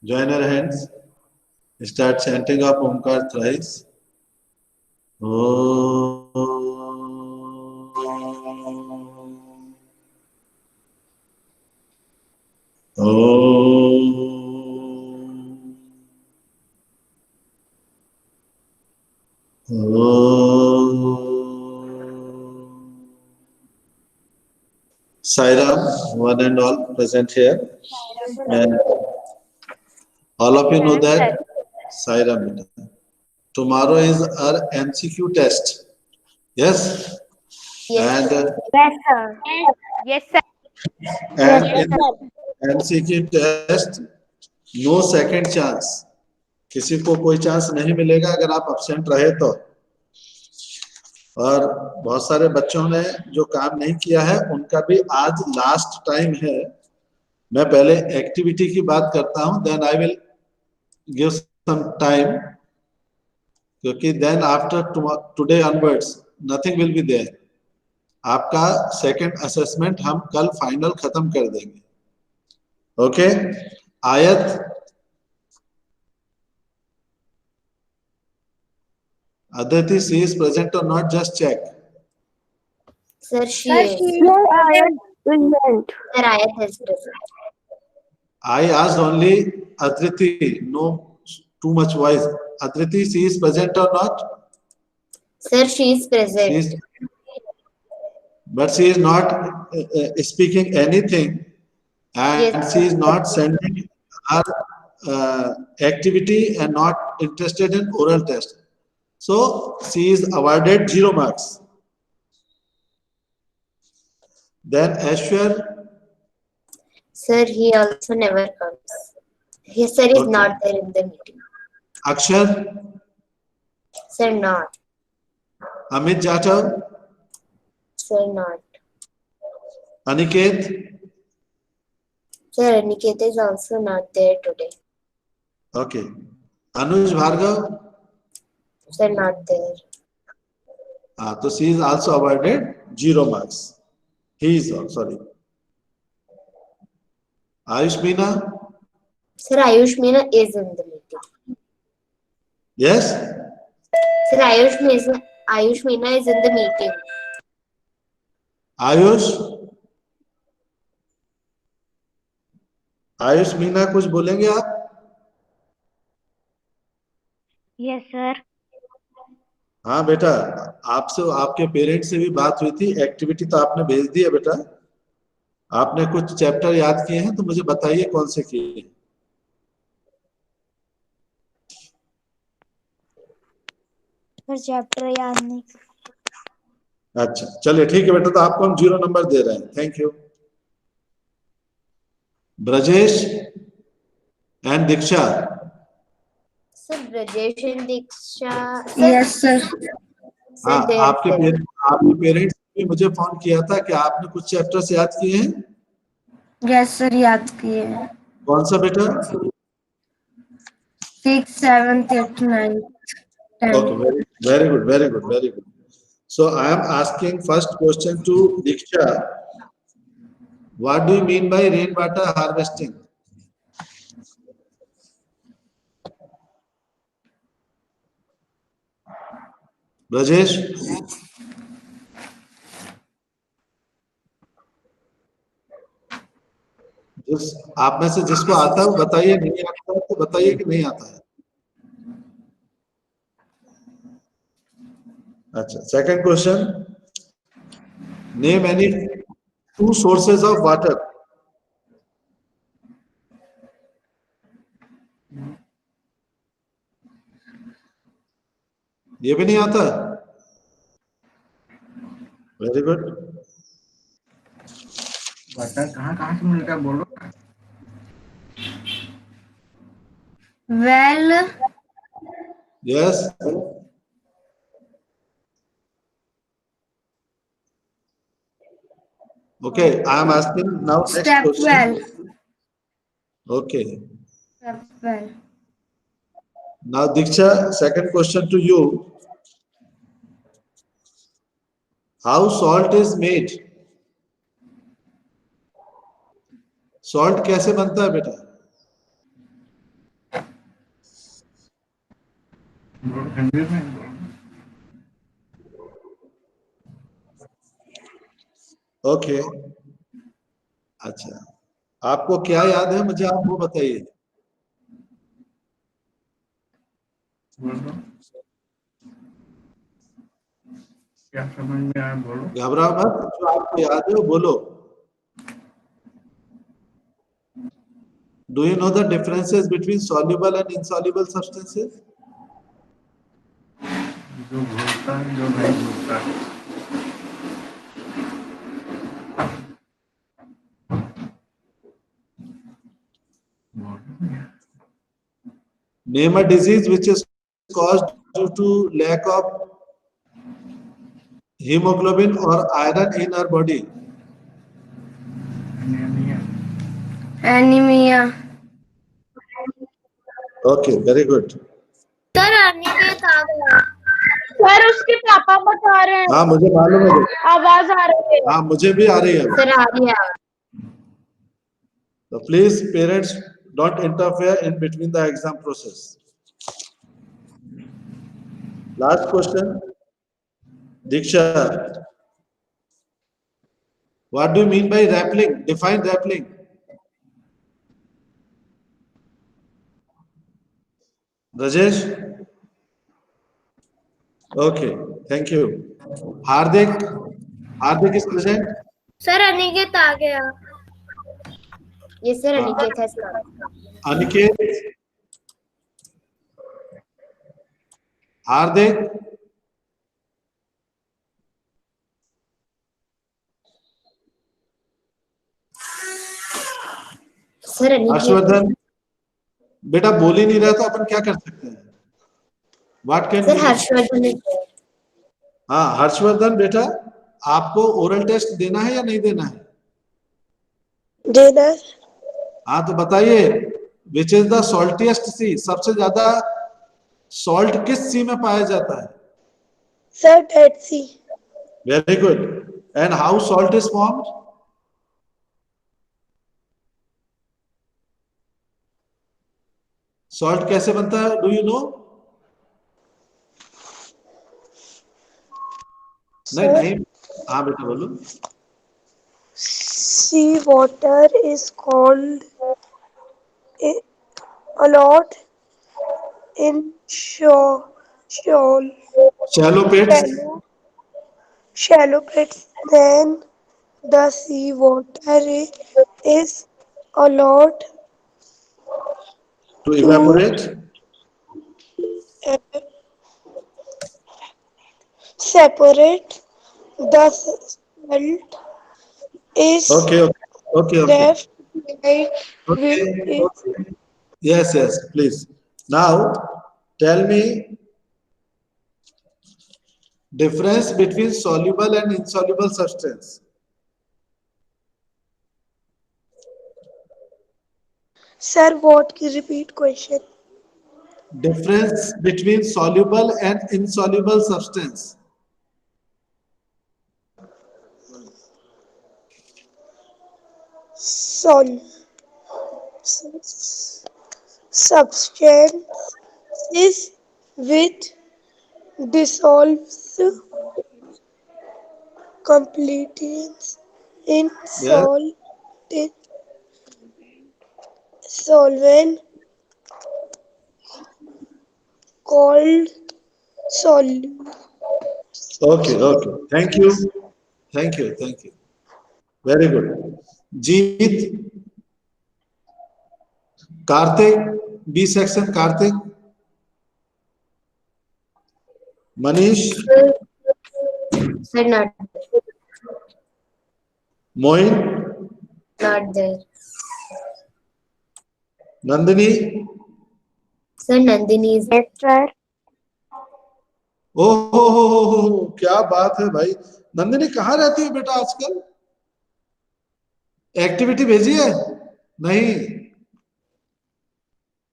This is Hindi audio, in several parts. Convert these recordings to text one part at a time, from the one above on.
Join your hands. Start chanting of Omkar thrice. Om. Om. Sairam, one and all present here. And all of you know that Sairam. Tomorrow is our MCQ test. Yes? Yes. And Yes, sir. Yes, sir. and Yes, in MCQ test, no second chance. किसी को कोई चांस नहीं मिलेगा अगर आप absent रहे तो. और बहुत सारे बच्चों ने जो काम नहीं किया है उनका भी आज लास्ट टाइम है. मैं पहले एक्टिविटी की बात करता हूं, then I will give some time, क्योंकि then after today onwards nothing will be there. आपका सेकंड असेसमेंट हम कल फाइनल खत्म कर देंगे. ओके. आयत Aditi, she is present or not? Just check. Sir, she sir, is. she is present. Sir, Ayat is present. I asked only Aditi. No, too much voice. Aditi, she is present or not? Sir, she is present. She is, but she is not speaking anything, and Yes. she is not sending her activity and not interested in oral test. So she is awarded 0 marks. Then Ashwar. Sir, he also never comes. Yes, sir, is Okay. not there in the meeting. Akshar. Sir, not. Amit Jatav. Sir, not. Aniket. Sir, Aniket is also not there today. Okay. Anuj Bhargav. Sir, not there. So she is also awarded 0 marks. He is sorry. Ayush Meena. Sir, Ayush Meena is in the meeting. Yes. Sir, Ayush Meena is in the meeting. Ayush. Ayush Meena कुछ बोलेंगे आप? Yes, sir. हाँ बेटा, आपसे आपके पेरेंट्स से भी बात हुई थी. एक्टिविटी तो आपने भेज दी है बेटा. आपने कुछ चैप्टर याद किए हैं तो मुझे बताइए कौन से किए. सर चैप्टर याद नहीं. अच्छा चलिए ठीक है बेटा, तो आपको हम 0 नंबर दे रहे हैं. Thank you. Brajesh and Diksha. Sir, Brajesh and Diksha. Yes, sir. हाँ, they आपके पेरेंट्स ने मुझे फोन किया था कि आपने कुछ चैप्टर्स याद किए हैं. Yes, sir. याद किए. कौन सा बेटा? 6, 7, 8, 9, 10. Okay, very good, very good, very good. So I am asking first question to Diksha. What do you mean by rainwater harvesting? Rajesh? आप में से जिसको आता है वो बताइए, नहीं आता है तो बताइए कि नहीं आता है. अच्छा, second question. Name any 2 sources of water. ये भी नहीं आता. Very good. वाटर कहाँ से मिलता है बोलो. Well, Yes. Okay, I am asking now next step question. well. Okay. Step well. Now Diksha, second question to you. How salt is made? Salt कैसे बनता है बेटा? हिंदी में बोल दो। ओके, अच्छा, आपको क्या याद है मुझे आप वो बताइए। बोल दो क्या समझ में आया बोलो। घबराओ मत, जो आपको याद है वो बोलो। Do you know the differences between soluble and insoluble substances? जो घुलता है जो नहीं घुलता है। Name a disease which is caused due to lack of hemoglobin or iron in our body. Anaemia. Anaemia. Okay, very good. Sir Aniket आ गया। सर उसके पापा बता रहे हैं, हाँ मुझे मालूम है, आवाज आ रही है। हाँ मुझे भी आ रही है। सर आ रही है। So please parents don't interfere in between the exam process. Last question, Diksha. What do you mean by rappling? Define rappling. Rajesh? Okay, thank you. Hardik? Hardik is present? Sir Aniket आ गया। ये सर अनिकेत है इसका। Aniket? Hardik? Sir Aniket. Harshvardhan? बेटा बोल ही नहीं रहा तो अपन क्या कर सकते हैं? What can sir we do? Harshvardhan है। हाँ हर्षवर्धन बेटा, आपको ओरल टेस्ट देना है या नहीं देना है? देना। हाँ तो बताइए, विच इज द सॉल्टिएस्ट सी? सबसे ज्यादा सॉल्ट किस सी में पाया जाता है? Sir Dead Sea. Very good. And how salt is formed? Salt कैसे बनता है, डू यू नो? नहीं नहीं, हाँ बेटा बोलो। Sea water is called a lot in shallow pits? shallow pits. Then the sea water is a lot to evaporate? separate. The salt is okay okay okay left behind with okay its yes yes please. Now tell me difference between soluble and insoluble substance. Sir, what? Can you repeat question? Difference between soluble and insoluble substance. Substances which dissolves completely in Yes. solvent called solute. Okay, okay. Thank you. Thank you. Thank you. Very good. Jeet. Karthik. B section. Karthik. Manish. Sir not Moin. There. Nandini. Sir Nandini is. Yes, sir. हो, क्या बात है भाई। नंदिनी कहाँ रहती है बेटा आजकल? एक्टिविटी भेजी है? नहीं,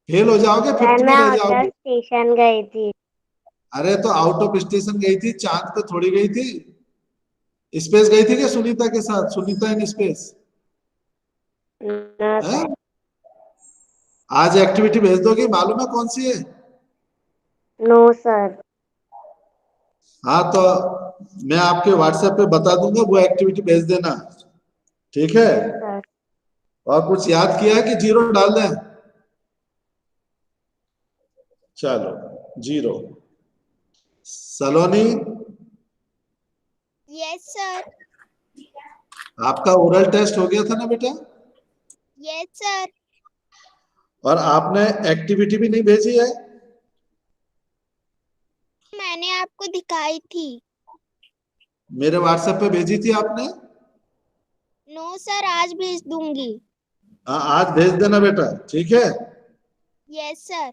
फेल हो जाओगे, 50 में रह जाओगे। स्टेशन गई थी। अरे तो आउट ऑफ स्टेशन गई थी, चांद पे थोड़ी गई थी। स्पेस गई थी क्या सुनीता के साथ? सुनीता इन स्पेस है? आज एक्टिविटी भेज दोगे, मालूम है कौन सी है? No sir. हाँ तो मैं आपके व्हाट्सएप पे बता दूंगा, वो एक्टिविटी भेज देना, ठीक है। सर और कुछ याद किया है कि जीरो डाल दें? चलो जीरो। सलोनी, यस सर। आपका ओरल टेस्ट हो गया था ना बेटा? Yes sir. और आपने एक्टिविटी भी नहीं भेजी है? मैंने आपको दिखाई थी। मेरे व्हाट्सएप पे भेजी थी आपने? नो सर, आज भेज दूंगी। हाँ आज भेज देना बेटा, ठीक है। Yes sir.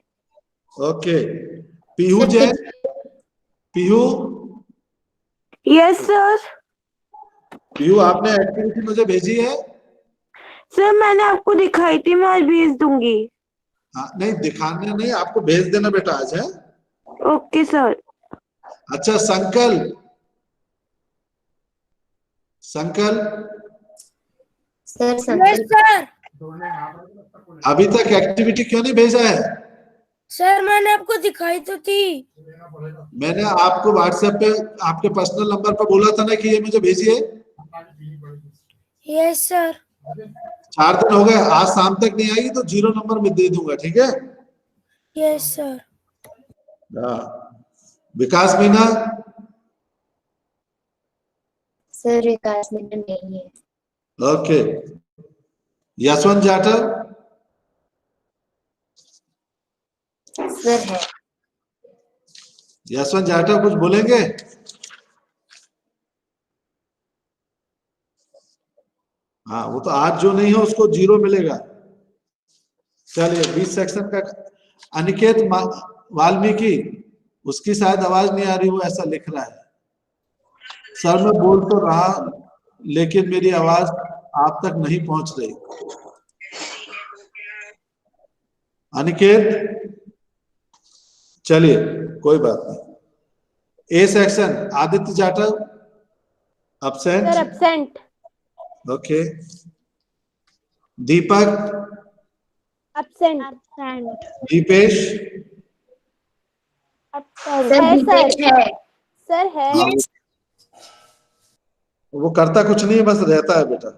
Okay. Pihu sir Jain, Pihu, yes sir. Pihu आपने एक्टिविटी मुझे भेजी है? सर मैंने आपको दिखाई थी, मैं आज भेज दूंगी। हाँ नहीं दिखाने नहीं, आपको भेज देना बेटा आज, है। Okay sir. अच्छा संकल, संकल सर यस संकल्प सर। अभी तक एक्टिविटी क्यों नहीं भेजा है? सर मैंने आपको दिखाई तो थी। मैंने आपको व्हाट्सएप पे आपके पर्सनल नंबर पर बोला था ना कि ये मुझे भेजिए। Yes sir. 4 दिन हो गए, आज शाम तक नहीं आई तो 0 नंबर में दे दूंगा, ठीक है। Yes sir. हाँ। विकास मीना, सर 1 मिनट नहीं है। ओके। यशवंत जाटव, सर है। यशवंत जाटव कुछ बोलेंगे? हाँ वो तो आज जो नहीं है उसको 0 मिलेगा। चलिए 20 सेक्शन का अनिकेत वाल्मीकि, उसकी शायद आवाज नहीं आ रही, वो ऐसा लिख रहा है। सर मैं बोल तो रहा लेकिन मेरी आवाज आप तक नहीं पहुंच रही। अनिकेत, चलिए कोई बात नहीं। A section Aditya Jatav, sir absent, absent. Okay. Deepak, absent. Deepesh, sir है दीपेश सर। है। सर है। हाँ वो करता कुछ नहीं है, बस रहता है बेटा,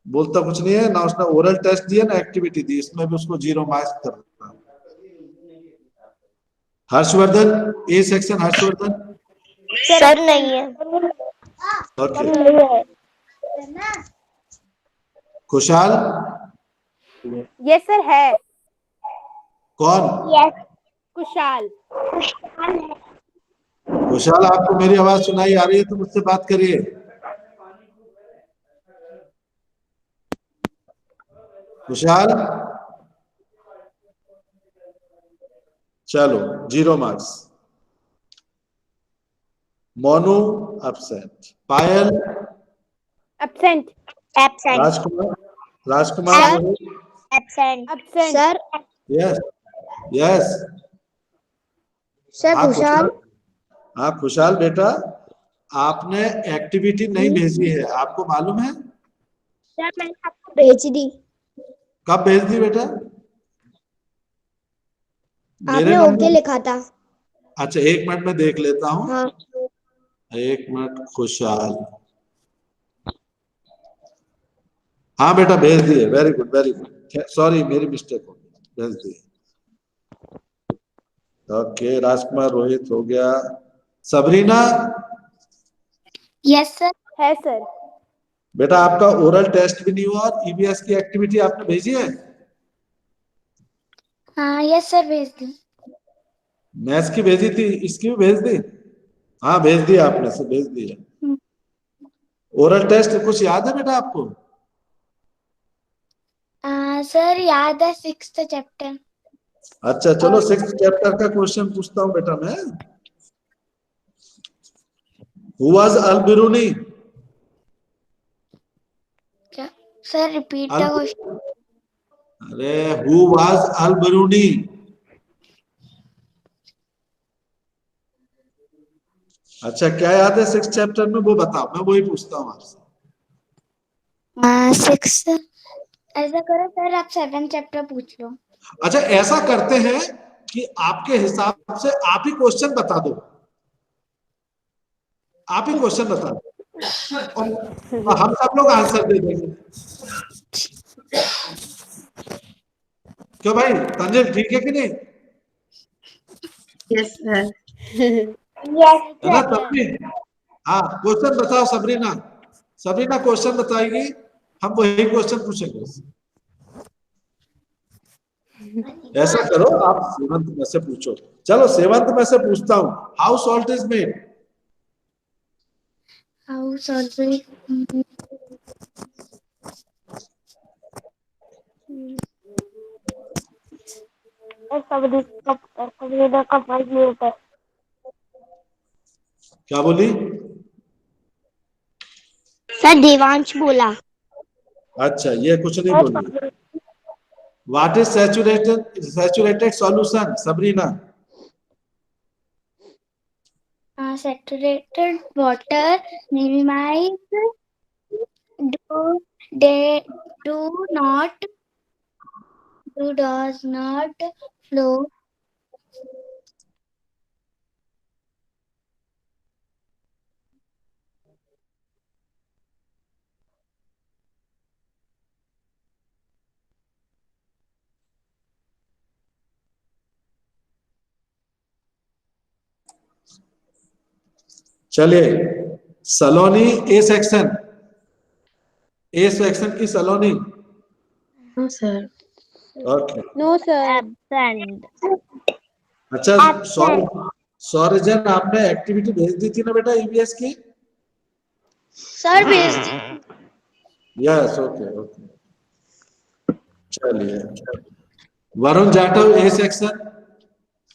बोलता कुछ नहीं है ना। उसने ओरल टेस्ट दिया ना एक्टिविटी दी, इसमें भी उसको 0 मार्क्स कर देता। Harshvardhan, A section Harshvardhan, sir नहीं है। ओके। खुशहाल, यस सर है। कौन? यस कुशाल। खुशहाल आपको मेरी आवाज सुनाई आ रही है तो मुझसे बात करिए। खुशहाल, चलो 0 marks. Monu absent, Payal, absent. Absent. Rajkumar, Rajkumar, absent. Absent. Sir yes yes. Sir हाँ कुशाल। खुशहाल, हाँ खुशहाल बेटा, आपने एक्टिविटी नहीं भेजी है, आपको मालूम है? सर मैंने आपको भेज दी। कब भेज दी बेटा? मेरे आपने ओके नंबर, लिखा था। अच्छा 1 मिनट में देख लेता हूँ। हाँ 1 मिनट। खुशहाल, हाँ बेटा भेज दिए, very good very good, sorry मेरी मिस्टेक हो गई, भेज दिए। ओके राजकुमार, रोहित हो गया। Sabrina, yes sir. है सर। बेटा आपका ओरल टेस्ट भी नहीं हुआ और ईवीएस की एक्टिविटी आपने भेजी है? हाँ यस सर, भेज दी। मैथ्स की भेजी थी, इसकी भी भेज दी? हाँ भेज दिया आपने, से भेज दिया। ओरल टेस्ट कुछ याद है बेटा आपको? सर याद है 6th चैप्टर। अच्छा चलो 6th चैप्टर का क्वेश्चन पूछता हूँ बेटा मैं। Who was all Biruni? क्या सर, रिपीट द क्वेश्चन। अरे हु वाज अल बिरूनी? अच्छा क्या याद है 6th चैप्टर में, वो बताओ, मैं वही पूछता हूँ आपसे। 6th, ऐसा करो सर आप 7th चैप्टर पूछ लो। अच्छा ऐसा करते हैं कि आपके हिसाब से आप ही क्वेश्चन बता दो, आप ही क्वेश्चन बता और हम सब लोग आंसर दे देंगे। क्यों भाई तंजिल, ठीक है कि नहीं? Yes, sir. है ना तभी? हाँ, क्वेश्चन बताओ सबरीना। सबरीना क्वेश्चन बताएगी, हम वही क्वेश्चन पूछेंगे। ऐसा करो, आप सेवंत में से पूछो। चलो सेवंत में से पूछता हूँ। How salt is made? How salt क्या बोली? सर देवांश बोला। अच्छा, ये कुछ नहीं बोली। What is saturated solution Sabrina? Saturated water minimize does not flow. चलिए, सलोनी ए सेक्शन की Saloni. No, sir. Okay, no sir. Absent. अच्छा सौरजन, आपने एक्टिविटी भेज दी थी ना बेटा ईवीएस की? सर भेज दी। Yes, okay okay. चलिए, वरुण जाटव ए सेक्शन।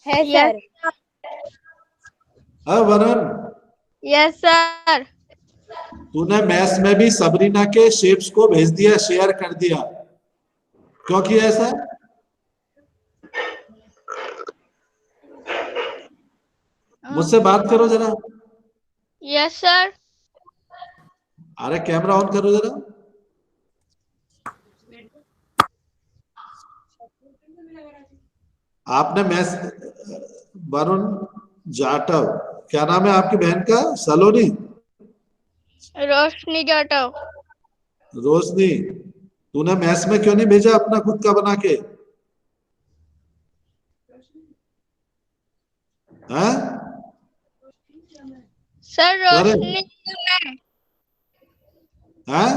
है सर। हाँ वरुण, यस सर। तूने मैथ्स में भी सबरीना के शेप्स को भेज दिया, शेयर कर दिया, क्यों किया ऐसा? मुझसे बात करो जरा। Yes sir. अरे कैमरा ऑन करो जरा। आपने वरुण जाटव, क्या नाम है आपकी बहन का? सलोनी? रोशनी जाटव। रोशनी, तूने मैथ्स में क्यों नहीं भेजा अपना खुद का बना के? हैं? सर रोशनी मैं। हैं?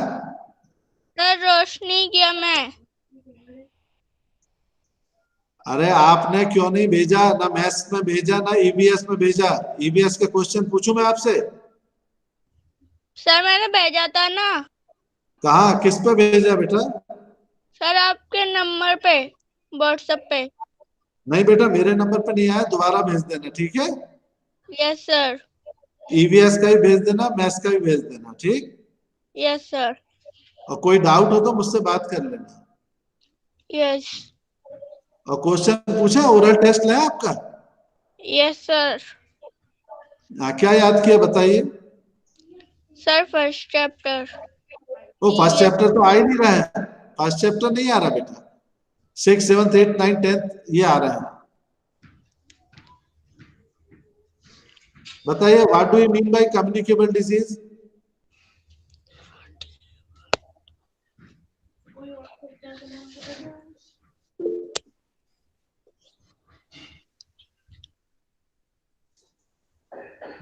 सर रोशनी किया मैं। अरे आपने क्यों नहीं भेजा? ना मैथ्स में भेजा, ना ईवीएस में भेजा। ईवीएस के क्वेश्चन पूछूं मैं आपसे? सर मैंने भेजा था ना। कहाँ, किस पे भेजा बेटा? सर आपके नंबर पे, व्हाट्सएप पे। नहीं बेटा, मेरे नंबर पे नहीं आया, दोबारा भेज देना, ठीक है? Yes sir. ईवीएस का भी भेज देना, मैथ्स का भी भेज देना, ठीक? Yes sir. और कोई डाउट हो तो मुझसे बात कर लेना। यस। और क्वेश्चन पूछा, ओरल टेस्ट है आपका? Yes sir. क्या याद किया बताइए? Sir first chapter. वो फर्स्ट चैप्टर तो आ ही नहीं रहा है। फर्स्ट चैप्टर नहीं आ रहा बेटा। 6, 7, 8, 9, 10 ये आ रहा है। बताइए, what do you mean by communicable disease?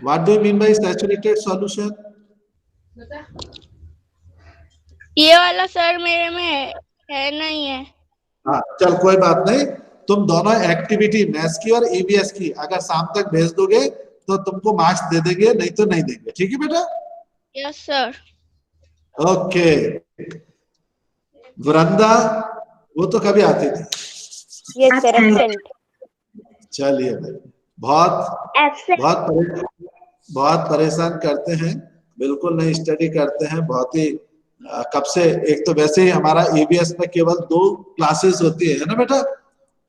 What do you mean by saturated solution? ये वाला सर मेरे में है नहीं है। हाँ चल, कोई बात नहीं। तुम दोनों एक्टिविटी मैथ्स की और ईवीएस की अगर शाम तक भेज दोगे तो तुमको मार्क्स दे देंगे, नहीं तो नहीं देंगे, ठीक है बेटा? Yes sir. ओके। वृंदा, वो तो कभी आती थी। Yes sir absent. चलिए भाई, बहुत परेशान करते हैं, बिल्कुल नहीं स्टडी करते हैं, बहुत ही कब से। एक तो वैसे ही हमारा ईवीएस में केवल 2 क्लासेस होती है ना बेटा,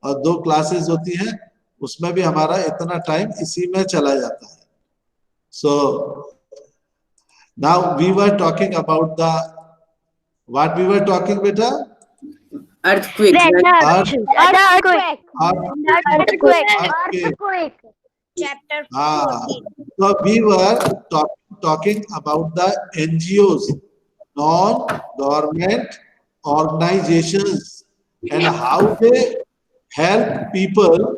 और 2 क्लासेस होती हैं, उसमें भी हमारा इतना टाइम इसी में चला जाता है। So now we were talking about the what we were talking बेटा? Earthquake. Chapter 14. So we were talking talking about the NGOs, non-government organizations, and how they help people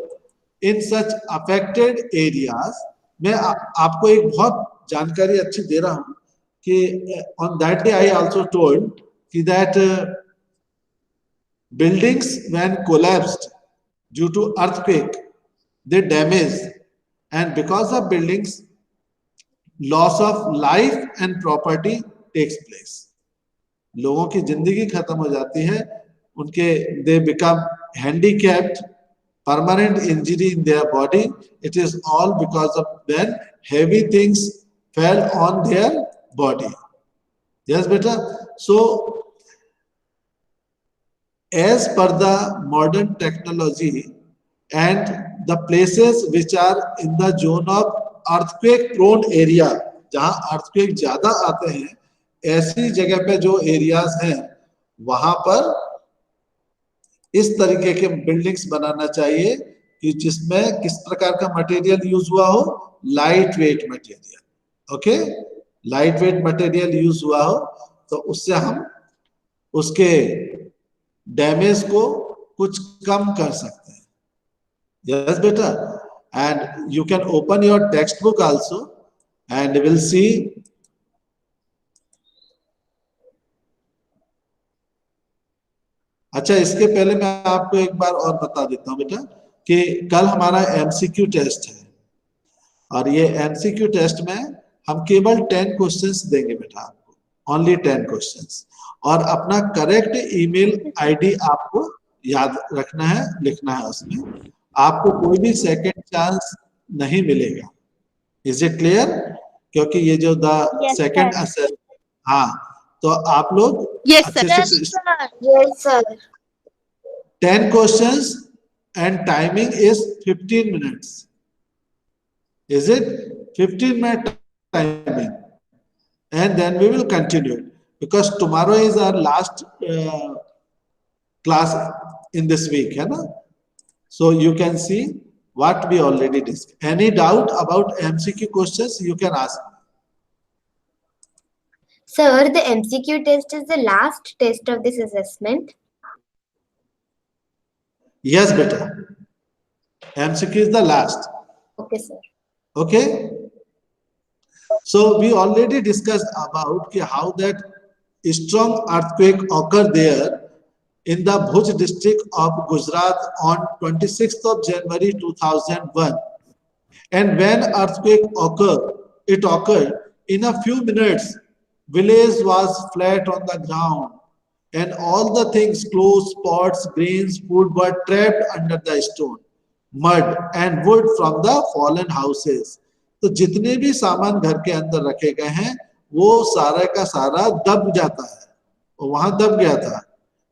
in such affected areas. मैं आपको एक बहुत जानकारी अच्छी दे रहा हूं कि on that day I also told कि that buildings when collapsed due to earthquake, they damage, and because of buildings, loss of life and property takes place. लोगों की जिंदगी खत्म हो जाती है, उनके they become handicapped, permanent injury in their body. It is all because of when heavy things fell on their body. Yes, beta. So as per the modern technology and the places which are in the zone of earthquake prone area, जहां earthquake ज्यादा आते हैं, ऐसी जगह पे जो एरियाज हैं वहां पर इस तरीके के बिल्डिंग्स बनाना चाहिए कि जिसमें किस प्रकार का मटेरियल यूज हुआ हो, light weight material. Okay, light weight material use हुआ हो तो उससे हम उसके डैमेज को कुछ कम कर सकते हैं. यस बेटा, and you can open your text book also and will see. अच्छा, इसके पहले मैं आपको एक बार और बता देता हूं बेटा कि कल हमारा एमसीक्यू टेस्ट है और ये एमसीक्यू टेस्ट में हम केवल 10 क्वेश्चंस देंगे बेटा आपको, ओनली 10 क्वेश्चंस. और अपना करेक्ट ईमेल आईडी आपको याद रखना है, लिखना है उसमें. आपको कोई भी सेकंड चांस नहीं मिलेगा. Is it clear? क्योंकि ये जो द सेकंड असेस, हाँ, तो आप लोग अच्छे से. Yes, sir. 10 questions and timing is 15 minutes. Is it 15-minute timing? And then we will continue because tomorrow is our last class in this week, है ना? So you can see what we already discussed. Any doubt about MCQ questions you can ask. Sir, the MCQ test is the last test of this assessment. Yes, beta. MCQ is the last. Okay, sir. Okay. So we already discussed about how that strong earthquake occurred there in the Bhuj district of Gujarat on 26th of January 2001. And when earthquake occurred, it occurred in a few minutes. Village was flat on the ground and all the things, clothes, pots, grains, food were trapped under the stone, mud and wood from the fallen houses. तो जितने भी सामान घर के अंदर रखे गए हैं वो सारा का सारा दब जाता है, वहां दब गया था.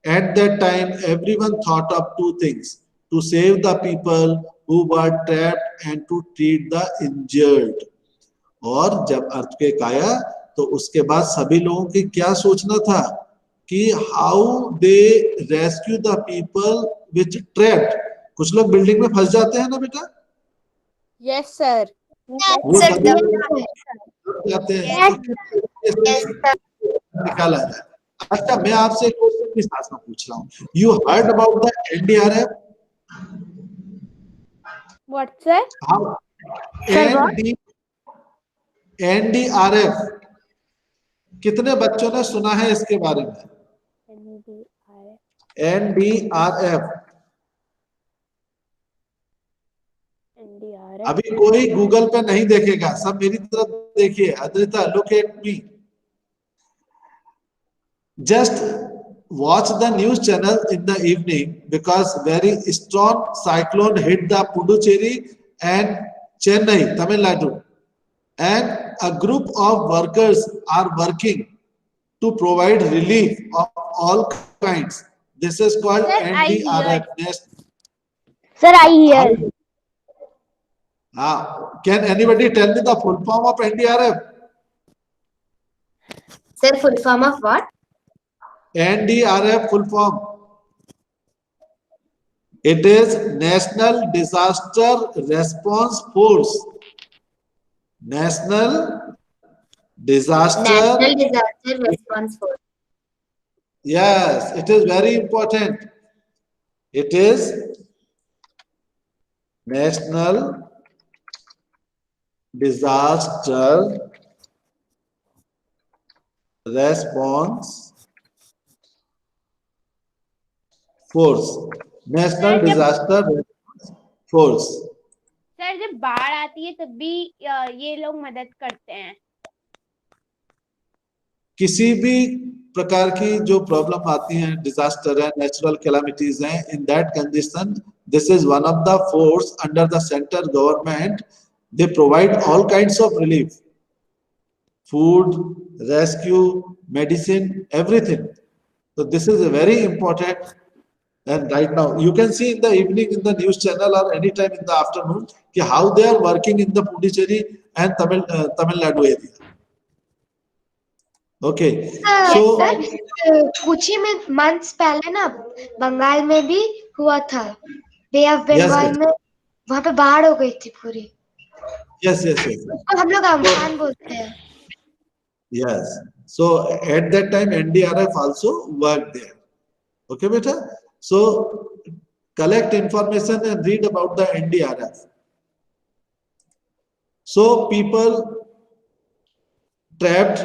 At that time everyone thought of two things: to save the people who were trapped and to treat the injured. और जब अर्थक्वेक आया तो उसके बाद सभी लोगों की क्या सोचना था कि how they rescue the people which trapped. कुछ लोग बिल्डिंग में फंस जाते हैं ना बेटा. Yes sir. वो Sir, जाते हैं निकाला जाए. अच्छा, मैं आपसे एक क्वेश्चन भी साथ में पूछ रहा हूँ. You heard about the NDRF? What sir? NDRF कितने बच्चों ने सुना है इसके बारे में? एनडीआरएफ. अभी कोई गूगल पे नहीं देखेगा, सब मेरी तरफ देखिए. Adrita, look at me. Just watch the news channel in the evening because very strong cyclone hit the Puducherry and Chennai, Tamil Nadu, and a group of workers are working to provide relief of all kinds. This is called NDRF. Sir, I hear. Can anybody tell me the full form of NDRF? Sir, full form of what? NDRF full form. It is National Disaster Response Force. National Disaster. National Disaster Response Force. Yes, it is very important. It is National Disaster Response Force. National sir जब Disaster Response Force. सर जब बाढ़ आती है तब भी ये लोग मदद करते हैं। किसी भी प्रकार की जो प्रॉब्लम आती है, डिजास्टर है, नेचुरल कैलामिटीज हैं, in that condition this is one of the force under the central government. They provide all kinds of relief, food, rescue, medicine, everything. So this is a very important. And right now you can see in the evening in the news channel or anytime in the afternoon how they are working in the Puducherry and Tamil Nadu area. Okay, so कुछ ही में मंथ्स पहले ना बंगाल में भी हुआ था, बे ऑफ बंगाल yes. में वहां पे बाढ़ हो गई थी पूरी। Yes. उसको हम लोग अम्फान बोलते हैं। Yes. So at that time NDRF also worked there. Okay, beta. So collect information and read about the NDRF. So people trapped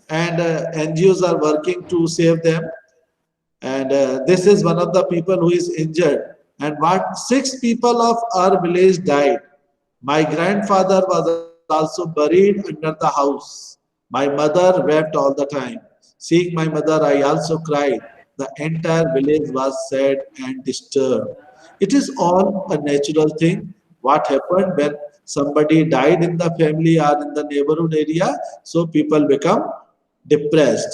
and NGOs are working to save them. And this is one of the people who is injured. And what 6 people of our village died. My grandfather was also buried under the house. My mother wept all the time. Seeing my mother, I also cried. The entire village was sad and disturbed. It is all a natural thing. What happened when somebody died in the family or in the neighborhood area, so people become depressed.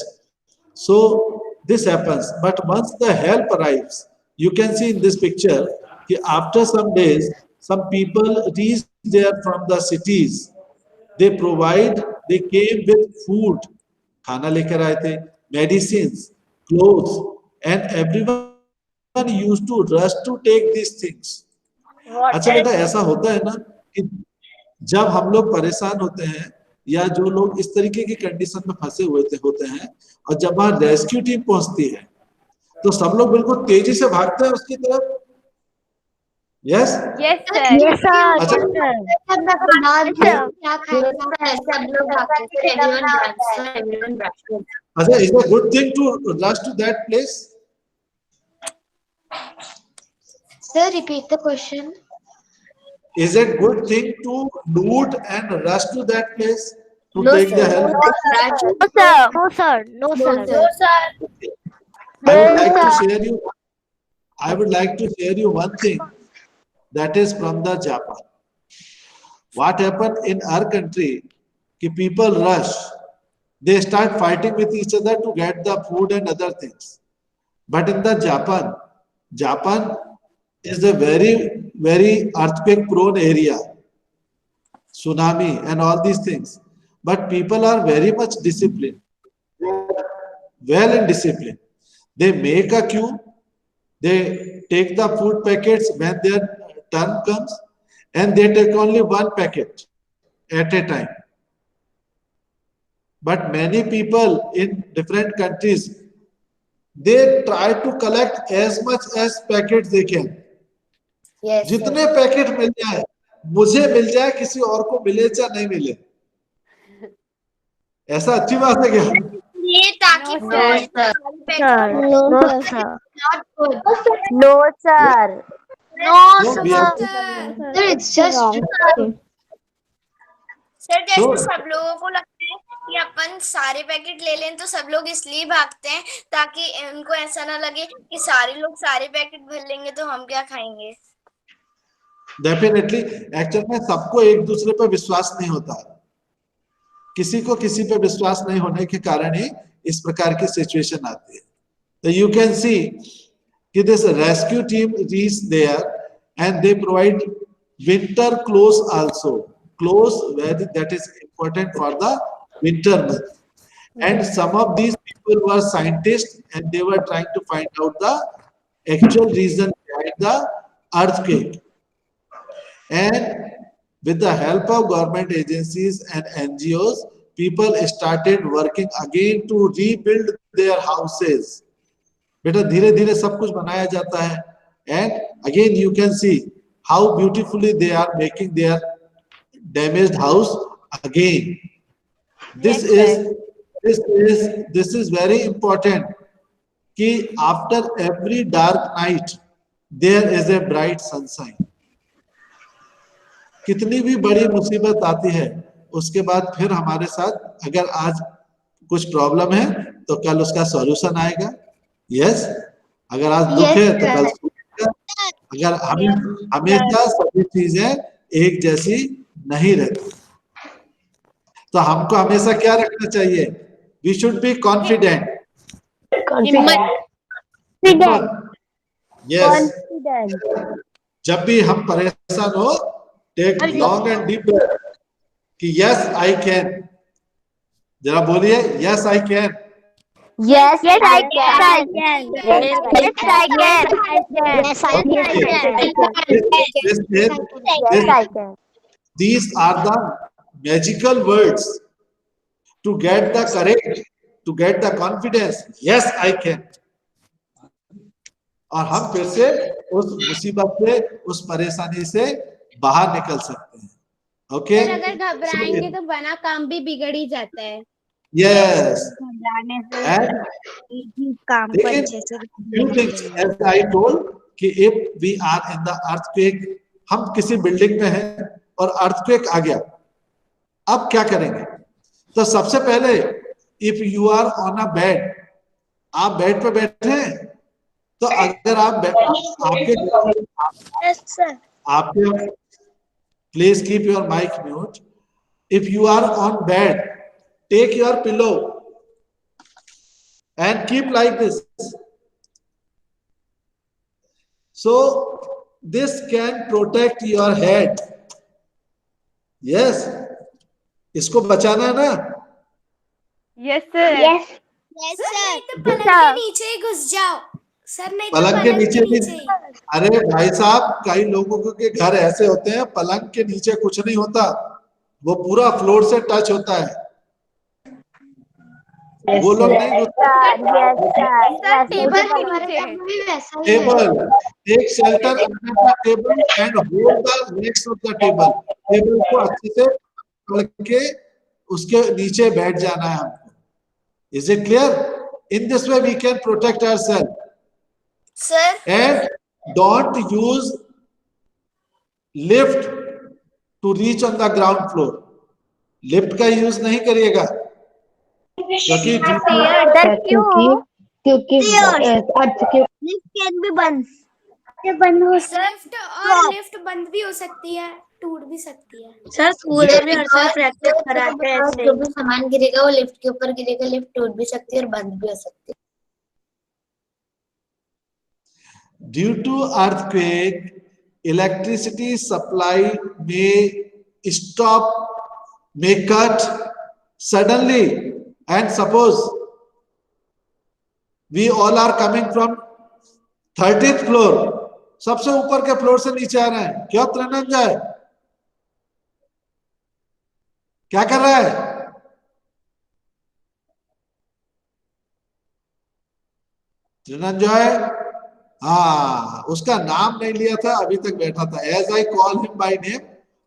So this happens. But once the help arrives, you can see in this picture, after some days, some people reach there from the cities. They came with food, खाना लेकर आए थे, medicines, clothes, and everyone used to rush to take these things. अच्छा बेटा, ऐसा होता है ना कि जब हम लोग परेशान होते हैं या जो लोग इस तरीके की कंडीशन में फंसे हुए होते हैं और जब वहां रेस्क्यू टीम पहुंचती है तो सब लोग बिल्कुल तेजी से भागते हैं उसकी तरफ. Yes yes sir. अच्छा अच्छा, is it a good thing to rush to that place? Sir, repeat the question. Is it good thing to loot and rush to that place to No, take the sir. help? No sir, no sir, no No, sir। I would like to share you. I would like to share you one thing that is from the Japan. What happened in our country? Ki people rush. They start fighting with each other to get the food and other things. But in the Japan is a very earthquake prone area, tsunami and all these things. But people are very much disciplined, well in discipline. They make a queue, they take the food packets when their turn comes, and they take only one packet at a time. But many people in different countries, they try to collect as much as packets they can. Yes, sir. जितने पैकेट मिल जाए, मुझे मिल जाए, किसी और को मिले या नहीं मिले, ऐसा अच्छी बात है क्या? ये ताकि No, sir. No sir, Not good. no sir, No, we have to- Sir, it's just sir जैसे Sure. सब लोगों को लगता है कि अपन सारे पैकेट ले लें तो सब लोग इसलिए भागते हैं ताकि उनको ऐसा ना लगे कि सारे लोग सारे पैकेट भर लेंगे तो हम क्या खाएंगे। डेफिनेटली एक्चुअल में सबको एक दूसरे पर विश्वास नहीं होता, किसी को किसी पे विश्वास नहीं होने के कारण ही इस प्रकार की सिचुएशन आती है. तो यू कैन सी कि this rescue team reach there and they provide winter clothes also, clothes where that is important for the winter month. And some of these people were scientists and they were trying to find out the actual reason behind the earthquake. And with the help of government agencies and NGOs, people started working again to rebuild their houses. बेटा धीरे धीरे सब कुछ बनाया जाता है, and again you can see how beautifully they are making their damaged house again. This is very important कि after every dark night there is a bright sunshine. कितनी भी बड़ी मुसीबत आती है उसके बाद फिर हमारे साथ अगर आज कुछ प्रॉब्लम है तो कल उसका सॉल्यूशन आएगा. यस, अगर आज दुख है तो कल सुख आएगा. अगर हमेशा सभी चीजें एक जैसी नहीं रहती, तो हमको हमेशा क्या रखना चाहिए? We should be confident. Yes, जब भी हम परेशान हो, take long and deep breath कि यस आई कैन. जरा बोलिए, yes I can. Yes, I can. Yes, I can. Yes, I can. These are the magical words to get the courage, to get the confidence. Yes, I can. और हम फिर से उस मुसीबत से, उस परेशानी से बाहर निकल सकते हैं. ओके, अगर घबराएंगे तो बना काम भी बिगड़ ही जाता है. यस, काम को अच्छे से as I told कि if we are in the earthquake, हम किसी बिल्डिंग में हैं और अर्थक्वेक आ गया, अब क्या करेंगे? तो सबसे पहले if you are on a bed, आप बेड पे बैठे हैं, तो अगर आप आपके please keep your mic mute. If you are on bed, take your pillow and keep like this. So this can protect your head. Yes, इसको बचाना है ना? Yes, sir. Yes. Yes, sir. तो पलंग के नीचे ही घुस जाओ. सर नहीं तो पलंग के नीचे नहीं. अरे भाई साहब, कई लोगों के घर ऐसे होते हैं पलंग के नीचे कुछ नहीं होता, वो पूरा फ्लोर से टच होता है. वो लोग नहीं टेबल, एक shelter under the table and hold the legs of the table. Table को अच्छे से पकड़ के उसके नीचे बैठ जाना है हमको. Is it clear? In this way we can protect ourself. Sir, and don't use lift to reach on the ground floor. Lift का यूज नहीं करिएगा क्योंकि लिफ्ट कैन बी बंद हो लिफ्ट बंद भी हो सकती है, टूट भी सकती है. सर. स्कूल में हर साल प्रैक्टिस कराते हैं. जो भी सामान गिरेगा वो लिफ्ट के ऊपर गिरेगा, लिफ्ट टूट भी सकती है और बंद भी हो सकती है. Due to earthquake, electricity supply may stop, may cut suddenly. And suppose we all are coming from 30th floor, सबसे ऊपर के फ्लोर से नीचे आ रहे हैं. क्यों त्रिनंजय, क्या कर रहा है? त्रिनंजय, हाँ, उसका नाम नहीं लिया था, अभी तक बैठा था. As I call him by name,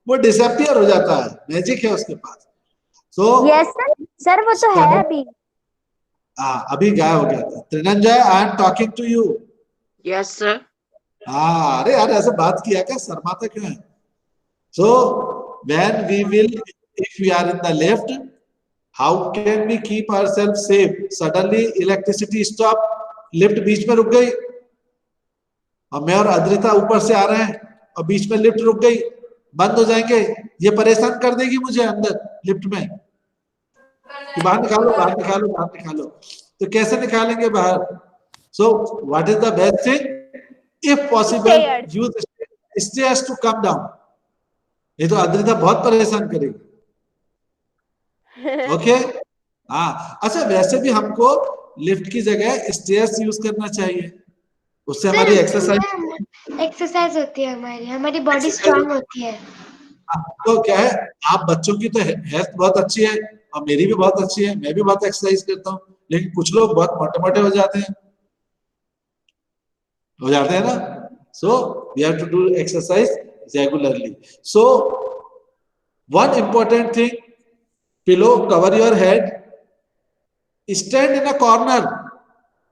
वो डिसअपियर हो जाता है. मैजिक है उसके पास. So, यस सर, वो तो है अभी. अभी गायब हो गया था. Trinanjay, I am talking to you. Yes sir. हाँ, अरे यार ऐसे बात किया क्या, शर्माता क्यों है? So when we will, if we are in the lift, how can we keep ourselves safe? Suddenly electricity stop, lift बीच में रुक गई और मैं और अद्रिता ऊपर से आ रहे हैं और बीच में लिफ्ट रुक गई, बंद हो जाएंगे. ये परेशान कर देगी मुझे अंदर लिफ्ट में कि बाहर निकालो, बाहर निकालो, बाहर निकालो. तो कैसे निकालेंगे बाहर? So what is the best thing? If possible use stairs to come down. ये तो अद्रिता बहुत परेशान करेगी. ओके, हाँ. अच्छा, वैसे भी हमको लिफ्ट की जगह स्टेयर्स यूज करना चाहिए, उससे हमारी एक्सरसाइज होती है, हमारी बॉडी स्ट्रांग होती है. तो क्या है, आप बच्चों की तो हेल्थ बहुत अच्छी है और मेरी भी बहुत अच्छी है, मैं भी बहुत एक्सरसाइज करता हूँ, लेकिन कुछ लोग बहुत मोटे मोटे हो जाते हैं ना. So we have to do exercise regularly. So one important thing, pillow cover your head, stand in a corner.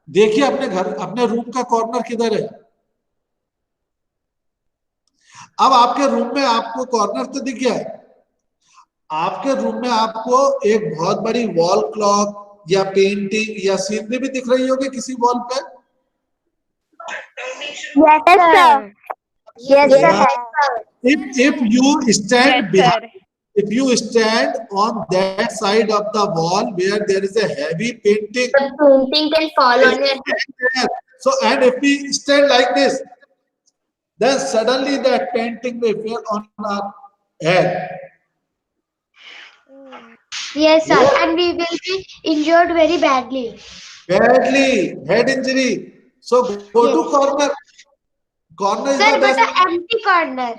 देखिए अपने घर, अपने रूम का कॉर्नर किधर है. अब आपके रूम में आपको कॉर्नर तो दिख गया है, आपके रूम में आपको एक बहुत बड़ी वॉल क्लॉक या पेंटिंग या सीनरी भी दिख रही होगी किसी वॉल पे. Yes, sir. If you stand Yes, behind, sir. if you stand on that side of the wall where there is a heavy painting, The painting can fall on your head. so and if we stand like this, then suddenly that painting may fall on our head. Yes, sir. And we will be injured very badly. Badly, head injury. So go Yes. to corner. Corner is Sir, the but best. an empty corner.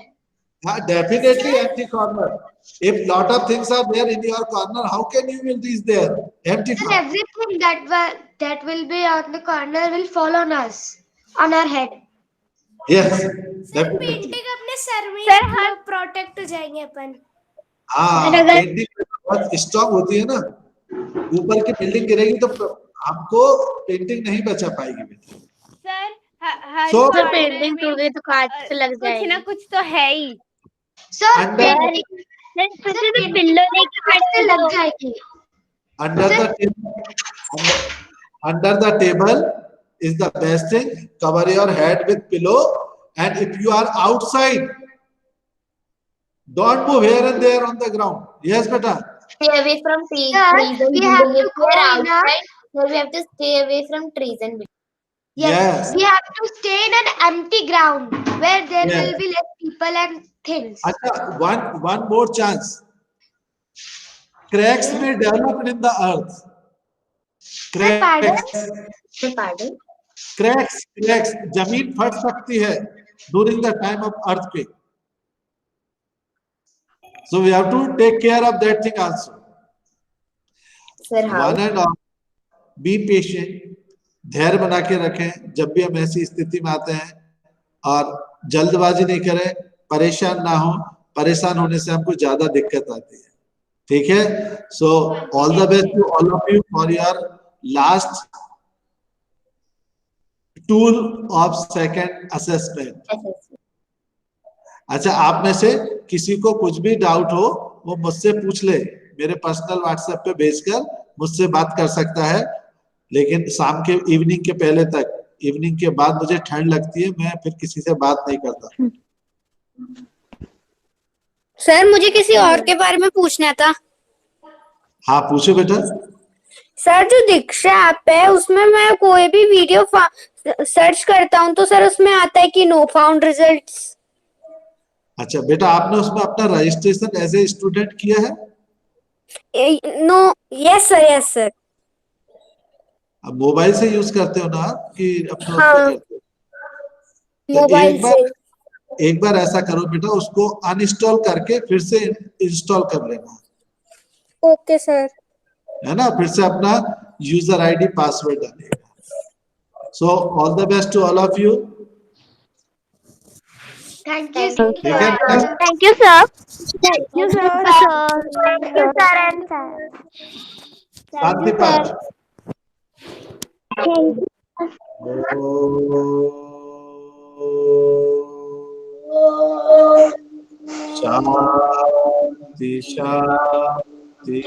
Definitely empty corner. If lot of things are there in your corner, how can you will reach there? Empty Then corner. everything that will be on the corner will fall on us, on our head. Yes, sir definitely. Painting अपने सर में सर, हाँ। प्रोटेक्ट हो जाएंगे अपन. हाँ, और अगर- पेंटिंग बहुत स्ट्रॉन्ग होती है ना, ऊपर की बिल्डिंग गिरेगी तो हमको पेंटिंग नहीं बचा पाएगी बेटा. सर हर So- corner पेंटिंग में, टूट गई तो काट से लग कुछ ना जाएगी. कुछ तो है ही. Sir, Under- painting पिल्लो लेके से लग जाएगी. under the table, under the table is the best thing. Cover your head with pillow, and if you are outside, don't move here and there on the ground. Yes, beta. Stay away from trees Sir, and we have buildings. to If we are go in a- outside, so we have to stay away from trees and buildings. Yes. We have to stay in an empty ground where there Yes. will be less people and things. अच्छा, one more chance. Cracks may develop in the earth. Cracks, Pardon? cracks, जमीन फट सकती है during the time of earthquake. So we have to take care of that thing also. Sir, how? One and all, be patient. धैर्य बना के रखें जब भी हम ऐसी स्थिति में आते हैं, और जल्दबाजी नहीं करें, परेशान ना हो. परेशान होने से हमको ज्यादा दिक्कत आती है. ठीक है. So all the best to all of you for your last tool of second assessment. अच्छा, आप में से किसी को कुछ भी डाउट हो वो मुझसे पूछ ले, मेरे पर्सनल व्हाट्सएप पे भेजकर मुझसे बात कर सकता है. लेकिन शाम के इवनिंग के पहले तक, इवनिंग के बाद मुझे ठंड लगती है, मैं फिर किसी से बात नहीं करता. सर मुझे किसी और के बारे में पूछना था. हाँ पूछो बेटा. सर जो दीक्षा ऐप है उसमें मैं कोई भी वीडियो सर्च करता हूँ तो सर उसमें आता है कि नो फाउंड रिजल्ट्स. अच्छा बेटा, आपने उसमें अपना रजिस्ट्रेशन एज ए स्टूडेंट किया है? No. Yes sir, yes sir. अब मोबाइल से यूज करते हो ना कि अपना हाँ, उसमें करते हो? तो मोबाइल से. एक बार ऐसा करो बेटा, उसको अनइंस्टॉल करके फिर से इंस्टॉल कर लेना. Okay sir. है ना, फिर से अपना यूजर आईडी पासवर्ड डालिएगा. So all the best to all of you. Thank you. ठीक है. Thank you sir. Thank you, sir. Thank you, sir and sir. शांति पाठ. शांति शांति शांति.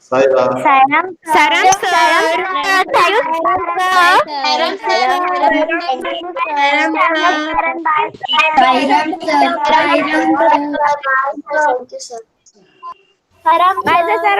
Sai Ram. Sairam sir. Thank you, sir. Bye sir.